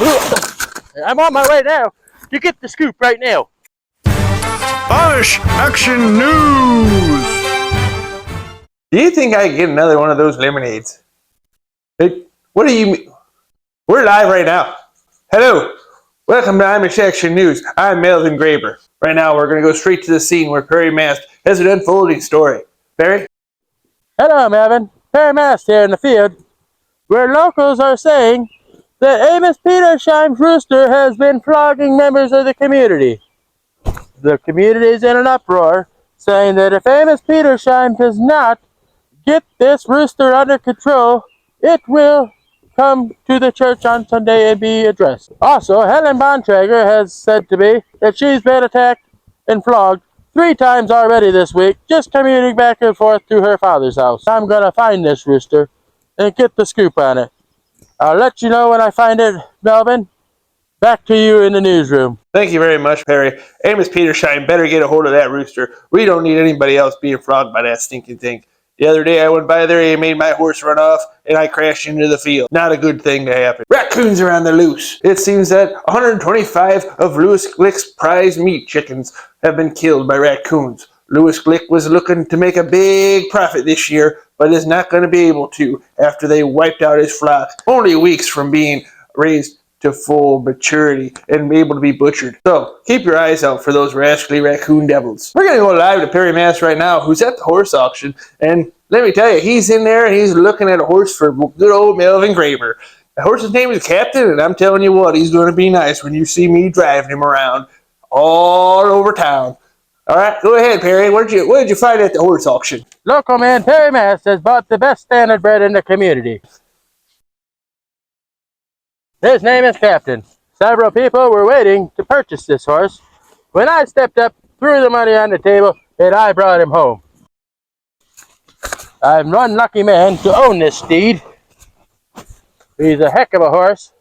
I'm on my way now. You get the scoop right now. Amish Action News! Do you think I can get another one of those lemonades? Hey, what do you mean? We're live right now. Hello. Welcome to Amish Action News. I'm Melvin Graber. Right now, we're going to go straight to the scene where Perry Mast has an unfolding story. Perry? Hello, Melvin. Perry Mast here in the field, where locals are saying that Amish Petersheim's rooster has been flogging members of the community. The community is in an uproar, saying that if Amish Petersheim does not get this rooster under control, it will come to the church on Sunday and be addressed. Also, Helen Bontrager has said to me that she's been attacked and flogged 3 times already this week, just commuting back and forth to her father's house. I'm gonna find this rooster and get the scoop on it. I'll let you know when I find it, Melvin. Back to you in the newsroom. Thank you very much, Perry. Amos Petersheim better get a hold of that rooster. We don't need anybody else being flogged by that stinking thing. The other day I went by there, he made my horse run off, and I crashed into the field. Not a good thing to happen. Raccoons are on the loose. It seems that 125 of Lewis Glick's prize meat chickens have been killed by raccoons. Lewis Glick was looking to make a big profit this year, but is not going to be able to after they wiped out his flock, only weeks from being raised to full maturity and be able to be butchered. So keep your eyes out for those rascally raccoon devils. We're going to go live to Perry Mast right now, who's at the horse auction, and let me tell you, he's in there and he's looking at a horse for good old Melvin Graber. The horse's name is Captain, and I'm telling you what, he's going to be nice when you see me driving him around all over town. All right, go ahead, Perry. What did you find at the horse auction? Local man Perry Mast has bought the best standard bred in the community. His name is Captain. Several people were waiting to purchase this horse when I stepped up, threw the money on the table, and I brought him home. I'm one lucky man to own this steed. He's a heck of a horse.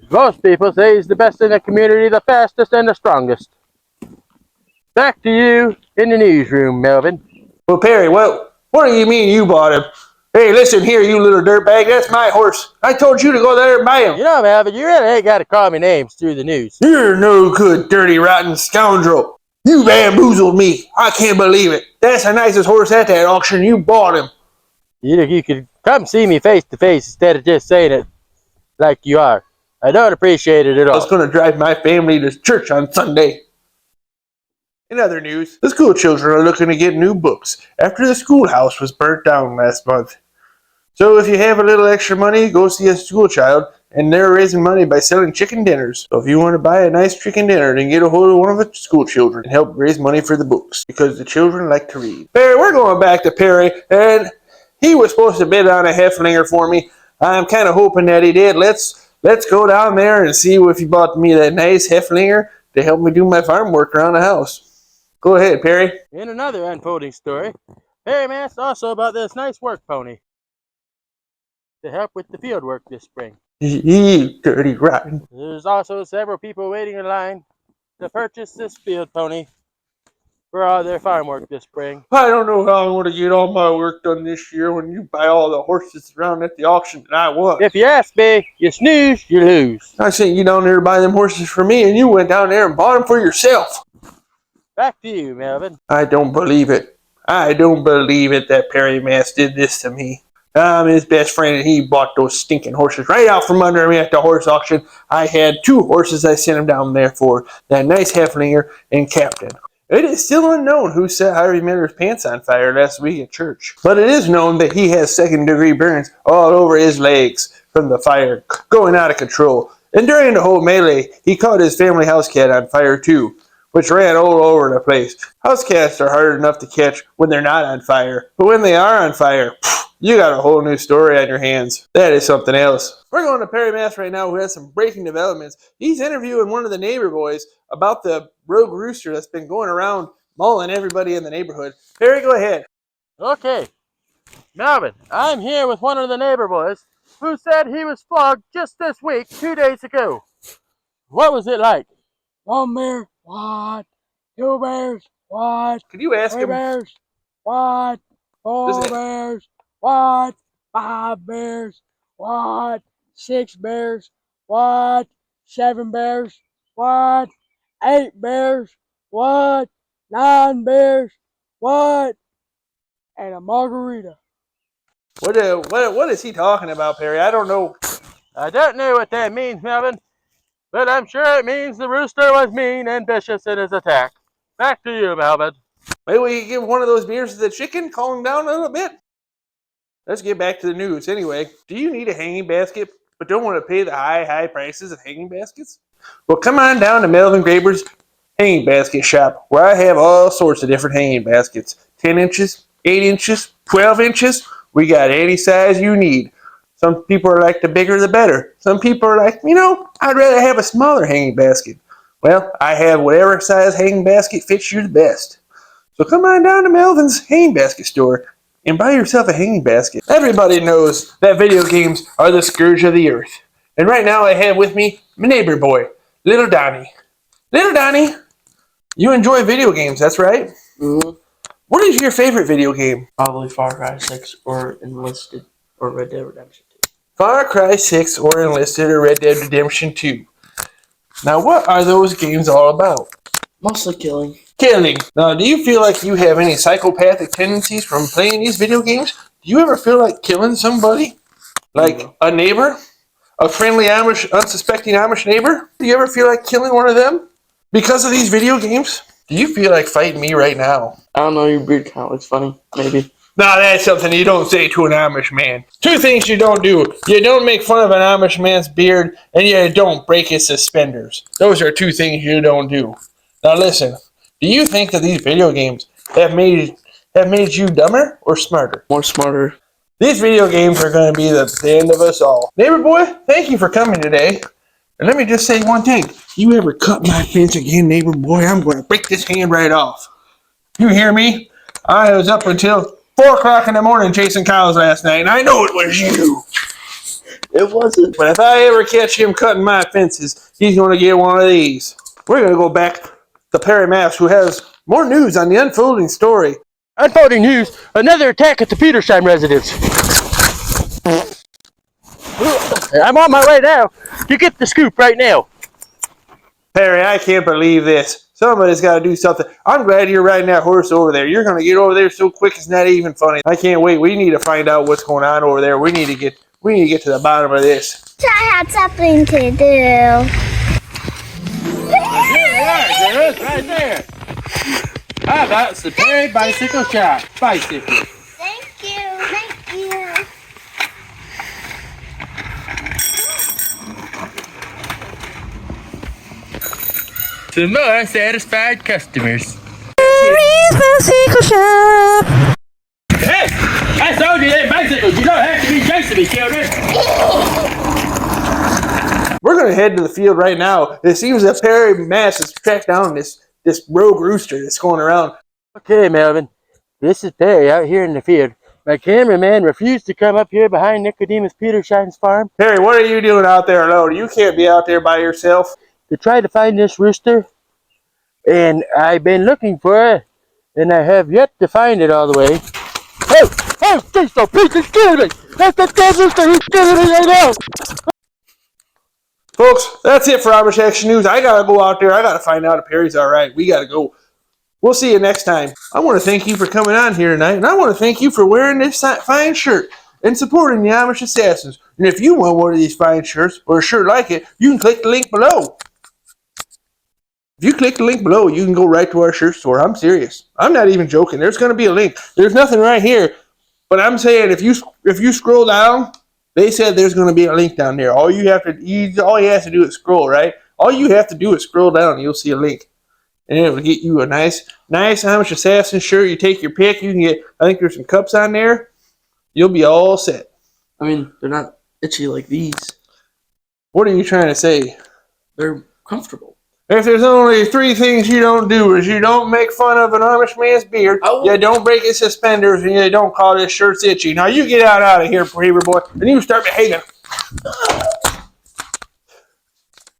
Most people say he's the best in the community, the fastest and the strongest. Back to you in the newsroom, Melvin. Well, Perry, what do you mean you bought him? Hey, listen here, you little dirtbag. That's my horse. I told you to go there and buy him. You know, Melvin, you really ain't got to call me names through the news. You're no good, dirty, rotten scoundrel. You bamboozled me. I can't believe it. That's the nicest horse at that auction. You bought him. You could come see me face to face instead of just saying it like you are. I don't appreciate it at all. I was going to drive my family to church on Sunday. In other news, the school children are looking to get new books after the schoolhouse was burnt down last month. So if you have a little extra money, go see a school child, and they're raising money by selling chicken dinners. So if you want to buy a nice chicken dinner, then get a hold of one of the school children and help raise money for the books, because the children like to read. Perry, we're going back to Perry, and he was supposed to bid on a Heflinger for me. I'm kind of hoping that he did. Let's go down there and see if he bought me that nice Heflinger to help me do my farm work around the house. Go ahead, Perry. In another unfolding story, Perry Mast also bought this nice work pony to help with the field work this spring. You dirty rotten. There's also several people waiting in line to purchase this field pony for all their farm work this spring. I don't know how I'm going to get all my work done this year when you buy all the horses around at the auction that I want. If you ask me, you snooze, you lose. I sent you down there to buy them horses for me, and you went down there and bought them for yourself. Back to you, Melvin. I don't believe it. I don't believe it that Perry Mast did this to me. I'm his best friend, and he bought those stinking horses right out from under me at the horse auction. I had 2 horses I sent him down there for, that nice Heflinger and Captain. It is still unknown who set Harvey Miller's pants on fire last week at church. But it is known that he has 2nd-degree burns all over his legs from the fire going out of control. And during the whole melee, he caught his family house cat on fire too, which ran all over the place. House cats are hard enough to catch when they're not on fire. But when they are on fire, you got a whole new story on your hands. That is something else. We're going to Perry Mast right now, who has some breaking developments. He's interviewing one of the neighbor boys about the rogue rooster that's been going around mauling everybody in the neighborhood. Perry, go ahead. Okay. Melvin, I'm here with one of the neighbor boys who said he was flogged just this week, 2 days ago. What was it like? 1 bear, what? 2 bears, what? Could you ask 3 him? bears, what? 4 bears, what? 5 bears, what? 6 bears, What? 7 bears? What? 8 bears? What? 9 bears? What? And a margarita. What is he talking about, Perry? I don't know. I don't know what that means, Melvin, but I'm sure it means the rooster was mean and vicious in his attack. Back to you, Melvin. Maybe we give one of those beers to the chicken, calm him down a little bit. Let's get back to the news. Anyway, do you need a hanging basket but don't want to pay the high prices of hanging baskets? Well, come on down to Melvin Graber's hanging basket shop, where I have all sorts of different hanging baskets. 10 inches, 8 inches, 12 inches. We got any size you need. Some people are like the bigger the better. Some people are like, I'd rather have a smaller hanging basket. Well, I have whatever size hanging basket fits you the best. So come on down to Melvin's hanging basket store and buy yourself a hanging basket. Everybody knows that video games are the scourge of the earth. And right now I have with me my neighbor boy, Little Donnie. Little Donnie, you enjoy video games, that's right? Mm-hmm. What is your favorite video game? Probably Far Cry 6 or Enlisted or Red Dead Redemption 2. Far Cry 6 or Enlisted or Red Dead Redemption 2. Now what are those games all about? Mostly killing. Killing. Now, do you feel like you have any psychopathic tendencies from playing these video games? Do you ever feel like killing somebody? Like a neighbor? A friendly unsuspecting Amish neighbor? Do you ever feel like killing one of them? Because of these video games? Do you feel like fighting me right now? I don't know, your beard kind of looks funny. Maybe. Now, that's something you don't say to an Amish man. 2 things you don't do. You don't make fun of an Amish man's beard, and you don't break his suspenders. Those are 2 things you don't do. Now, listen. Do you think that these video games have made you dumber or smarter? More smarter. These video games are going to be the end of us all. Neighbor boy, thank you for coming today. And let me just say one thing. You ever cut my fence again, neighbor boy, I'm going to break this hand right off. You hear me? I was up until 4 o'clock in the morning chasing cows last night, and I know it was you. It wasn't. But if I ever catch him cutting my fences, he's going to get one of these. We're going to go back to Perry Mast, who has more news on the unfolding story. Unfolding news, another attack at the Petersheim residence. I'm on my way now to get the scoop right now. Perry, I can't believe this. Somebody's got to do something. I'm glad you're riding that horse over there. You're going to get over there so quick it's not even funny. I can't wait. We need to find out what's going on over there. We need to get to the bottom of this. I had something to do. There is, right there. How about the Perry Bicycle Shop? Bicycle. Thank you. Thank you. Some more satisfied customers. Perry's Bicycle Shop. Hey, I sold you that bicycle. You don't have to be chasing me, children. We're going to head to the field right now. It seems that Perry Mast has tracked down this rogue rooster that's going around. Okay, Melvin. This is Perry out here in the field. My cameraman refused to come up here behind Nicodemus Petersheim's farm Perry, what are you doing out there alone? You can't be out there by yourself. to try to find this rooster. And I've been looking for it, and I have yet to find it all the way. Oh, jeez, so please, he's killing me. That's the dead rooster. He's killing me right now. Folks, that's it for Amish Action News. I got to go out there. I got to find out if Perry's all right. We got to go. We'll see you next time. I want to thank you for coming on here tonight, and I want to thank you for wearing this fine shirt and supporting the Amish Assassins. And if you want one of these fine shirts or a shirt like it, you can click the link below. If you click the link below, you can go right to our shirt store. I'm serious. I'm not even joking. There's going to be a link. There's nothing right here, but I'm saying if you scroll down, they said there's going to be a link down there. All you have to do is scroll, right? All you have to do is scroll down, and you'll see a link. And it will get you a nice Amish Assassin shirt. You take your pick. You can get, I think there's some cups on there. You'll be all set. I mean, they're not itchy like these. What are you trying to say? They're comfortable. If there's only 3 things you don't do, is you don't make fun of an Amish man's beard, you don't break his suspenders, and you don't call his shirts itchy. Now you get out of here, Graber boy, and you start behaving.